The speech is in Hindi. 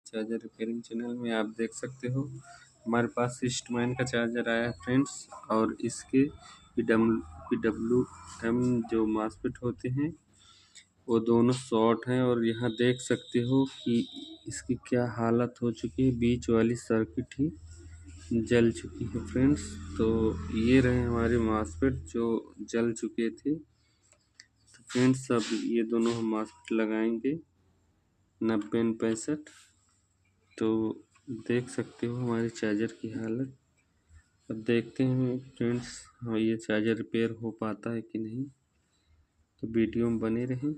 चार्जर रिपेयरिंग चैनल में आप देख सकते हो हमारे पास सिस्टमैन का चार्जर आया है फ्रेंड्स, और इसके PWM जो मॉसफेट होते हैं वो दोनों शॉर्ट हैं। और यहाँ देख सकते हो कि इसकी क्या हालत हो चुकी है, बीच वाली सर्किट ही जल चुकी है फ्रेंड्स। तो ये रहे हमारे मॉसफेट जो जल चुके थे। तो फ्रेंड्स अब ये दोनों हम मॉसफेट लगाएंगे 90N65। तो देख सकते हो हमारे चार्जर की हालत। अब देखते हैं फ्रेंड्स हाँ ये चार्जर रिपेयर हो पाता है कि नहीं। तो वीडियो में बने रहें।